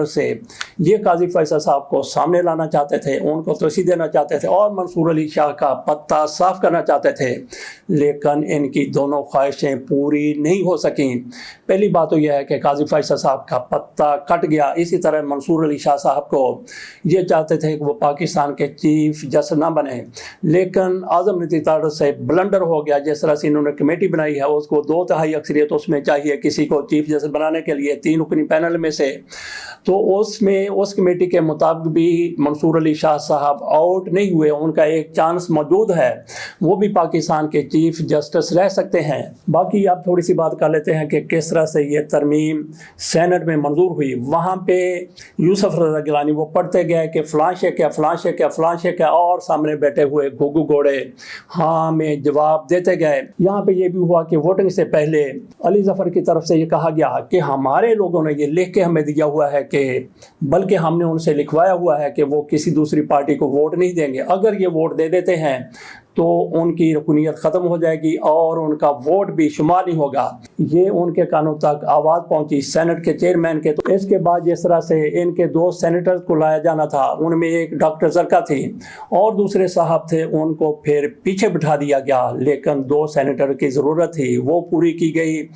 Order سے یہ قاضی فیصل صاحب کو سامنے لانا چاہتے تھے، ان کو توسیع دینا چاہتے تھے اور منصور علی شاہ کا پتہ صاف کرنا چاہتے تھے، لیکن ان کی دونوں خواہشیں پوری نہیں ہو سکیں۔ پہلی بات تو یہ ہے کہ قاضی فیصل صاحب کا پتہ کٹ گیا۔ اسی طرح منصور علی شاہ صاحب کو یہ چاہتے تھے کہ وہ پاکستان کے چیف جسٹس نہ بنے، لیکن اعظم ندی آرڈر سے بلنڈر ہو گیا۔ جس طرح سے انہوں نے کمیٹی بنائی ہے، اس کو 2/3 اکثریت اس میں چاہیے کسی کو چیف جسٹس بنانے کے لیے 3 رکنی پینل میں سے، تو اس کمیٹی کے مطابق بھی منصور علی شاہ صاحب آؤٹ نہیں ہوئے، ان کا ایک چانس موجود ہے، وہ بھی پاکستان کے چیف جسٹس رہ سکتے ہیں۔ باقی آپ تھوڑی سی بات کر لیتے ہیں کہ کس طرح سے یہ ترمیم سینٹ میں منظور ہوئی۔ وہاں پہ یوسف رضا گیلانی وہ پڑھتے گئے کہ فلاں شے کیا فلاں شے کیا فلاں شے کیا، اور سامنے بیٹھے ہوئے گھگو گھوڑے ہاں میں جواب دیتے گئے۔ یہاں پہ یہ بھی ہوا کہ ووٹنگ سے پہلے علی ظفر کی طرف سے یہ کہا گیا کہ ہمارے لوگوں نے یہ لکھ کے ہمیں دیا ہوا ہے کہ بلکہ ہم نے ان سے لکھوایا ہوا ہے کہ وہ کسی دوسری پارٹی کو ووٹ نہیں دیں گے، اگر یہ ووٹ دے دیتے ہیں تو ان کی رکنیت ختم ہو جائے گی اور ان کا ووٹ بھی شمار نہیں ہوگا۔ یہ ان کے کانوں تک آواز پہنچی سینٹ کے چیئرمین کے۔ تو اس کے بعد جس طرح سے ان کے 2 سینیٹر کو لایا جانا تھا، ان میں ایک ڈاکٹر زرکا تھی اور دوسرے صاحب تھے، ان کو پھر پیچھے بٹھا دیا گیا، لیکن 2 سینیٹر کی ضرورت تھی، وہ پوری کی گئی۔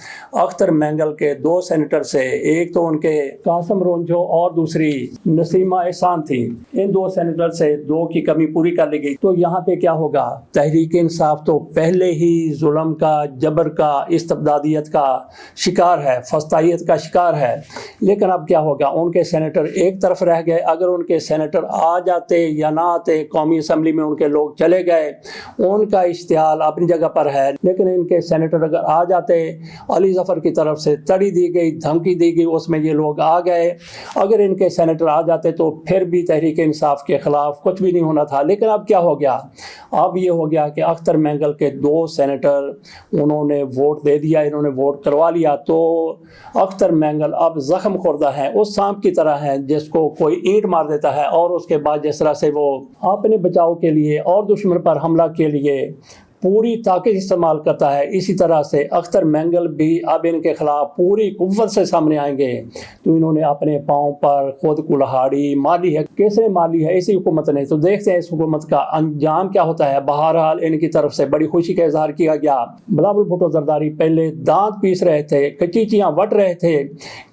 اختر مینگل کے 2 سینیٹر سے، ایک تو ان کے قاسم رونجو اور دوسری نسیمہ احسان تھی، ان 2 سینیٹر سے 2 کی کمی پوری کر لی گئی۔ تو یہاں پہ کیا ہوگا؟ تحریک انصاف تو پہلے ہی ظلم کا، جبر کا، استبدادیت کا شکار ہے، فسطائیت کا شکار ہے، لیکن اب کیا ہوگا؟ ان کے سینیٹر ایک طرف رہ گئے۔ اگر ان کے سینیٹر آ جاتے یا نہ آتے، قومی اسمبلی میں ان کے لوگ چلے گئے، ان کا اشتعال اپنی جگہ پر ہے، لیکن ان کے سینیٹر اگر آ جاتے، علی ظفر کی طرف سے تڑی دی گئی، دھمکی دی گئی، اس میں یہ لوگ آ گئے، اگر ان کے سینیٹر آ جاتے تو پھر بھی تحریک انصاف کے خلاف کچھ بھی نہیں ہونا تھا۔ لیکن اب کیا ہو گیا؟ اب یہ ہو گیا کہ اختر مینگل کے 2 سینیٹر انہوں نے ووٹ دے دیا، انہوں نے ووٹ کروا لیا، تو اختر مینگل اب زخم خوردہ ہیں، اس سانپ کی طرح ہیں جس کو کوئی اینٹ مار دیتا ہے اور اس کے بعد جس طرح سے وہ اپنے بچاؤ کے لیے اور دشمن پر حملہ کے لیے پوری طاقت استعمال کرتا ہے، اسی طرح سے اختر مینگل بھی اب ان کے خلاف پوری قوت سے سامنے آئیں گے۔ تو انہوں نے اپنے پاؤں پر خود کلہاڑی ماری ہے۔ کیسے ماری ہے اسی حکومت نے؟ تو دیکھتے ہیں اس حکومت کا انجام کیا ہوتا ہے۔ بہرحال ان کی طرف سے بڑی خوشی کا اظہار کیا گیا۔ بلاول بھٹو زرداری پہلے دانت پیس رہے تھے، کچیچیاں وٹ رہے تھے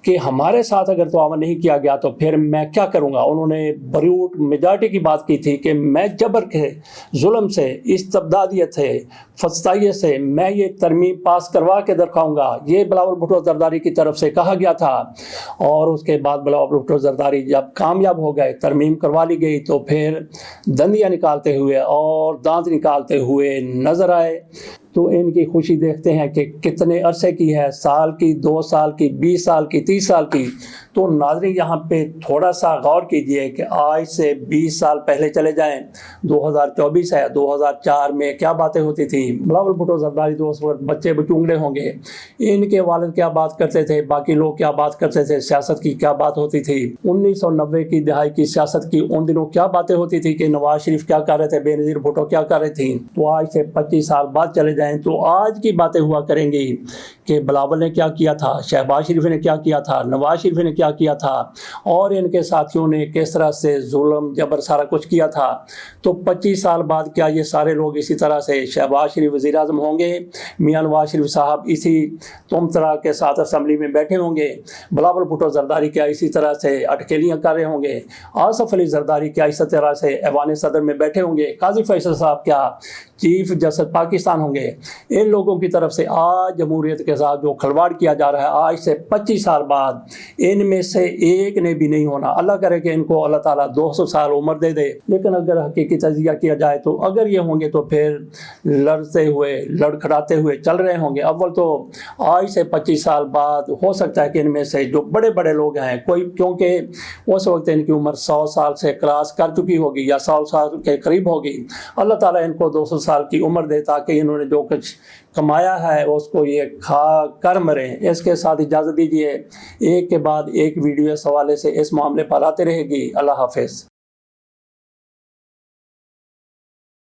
کہ ہمارے ساتھ اگر تعاون نہیں کیا گیا تو پھر میں کیا کروں گا۔ انہوں نے بریوٹ میجارٹی کی بات کی تھی کہ میں جبر کے، ظلم سے، استبدادیت سے، فسطائیت سے میں یہ ترمیم پاس کروا کے دکھاؤں گا، یہ بلاول بھٹو زرداری کی طرف سے کہا گیا تھا۔ اور اس کے بعد بلاول بھٹو زرداری جب کامیاب ہو گئے، ترمیم کروا لی گئی، تو پھر دندیاں نکالتے ہوئے اور دانت نکالتے ہوئے نظر آئے۔ تو ان کی خوشی دیکھتے ہیں کہ کتنے عرصے کی ہے، سال کی، 2 سال کی، 20 سال کی، 30 سال کی۔ تو ناظرین یہاں پہ تھوڑا سا غور کیجئے کہ آج سے 20 سال پہلے چلے جائیں، 2024 ہے، 2004 میں کیا باتیں ہوتی تھیں۔ بلاول بھٹو زرداری تو اس وقت بچے بچونگڑے ہوں گے، ان کے والد کیا بات کرتے تھے، باقی لوگ کیا بات کرتے تھے، سیاست کی کیا بات ہوتی تھی، 1990 کی دہائی کی سیاست کی ان دنوں کیا باتیں ہوتی تھی کہ نواز شریف کیا کر رہے تھے، بے نظیر بھٹو کیا کر رہے تھیں۔ تو آج سے 25 سال بعد چلے جائیں تو آج کی باتیں ہوا کریں گی کہ بلاول نے کیا کیا تھا، شہباز شریف نے کیا کیا تھا، نواز شریف نے کیا کیا تھا، اور ان کے ساتھیوں نے کس طرح سے ظلم جبر سارا کچھ کیا تھا۔ تو 25 سال بعد کیا یہ سارے لوگ اسی طرح سے شہباز شریف وزیر اعظم ہوں گے، میاں نواز شریف صاحب اسی طرح کے ساتھ اسمبلی میں بیٹھے ہوں گے، بلاول بھٹو زرداری کیا اسی طرح سے اٹکیلیاں کر رہے ہوں گے، آصف علی زرداری کیا اسی طرح سے ایوان صدر میں بیٹھے ہوں گے، قاضی فیصل صاحب کیا چیف جسٹس پاکستان ہوں گے۔ ان لوگوں کی طرف سے آج جمہوریت کے ساتھ جو کھلواڑ کیا جا رہا ہے، آج سے 25 سال بعد ان میں سے ایک نے بھی نہیں ہونا۔ اللہ کرے کہ ان کو اللہ تعالیٰ 200 سال عمر دے دے، لیکن اگر حقیقی تجزیہ کیا جائے تو اگر یہ ہوں گے تو پھر لڑتے ہوئے، لڑکھڑاتے ہوئے چل رہے ہوں گے۔ اول تو آج سے 25 سال بعد ہو سکتا ہے کہ ان میں سے جو بڑے بڑے لوگ ہیں کوئی، کیونکہ اس وقت ان کی عمر 100 سال سے کراس کر چکی ہوگی یا 100 سال کے قریب ہوگی، اللہ تعالیٰ ان کو 200 سال کی عمر دے تاکہ انہوں نے جو کچھ کمایا ہے اس کو یہ کھا کر مریں۔ اس کے ساتھ اجازت دیجیے، ایک کے بعد ایک ویڈیو اس حوالے سے اس معاملے پر آتے رہے گی۔ اللہ حافظ۔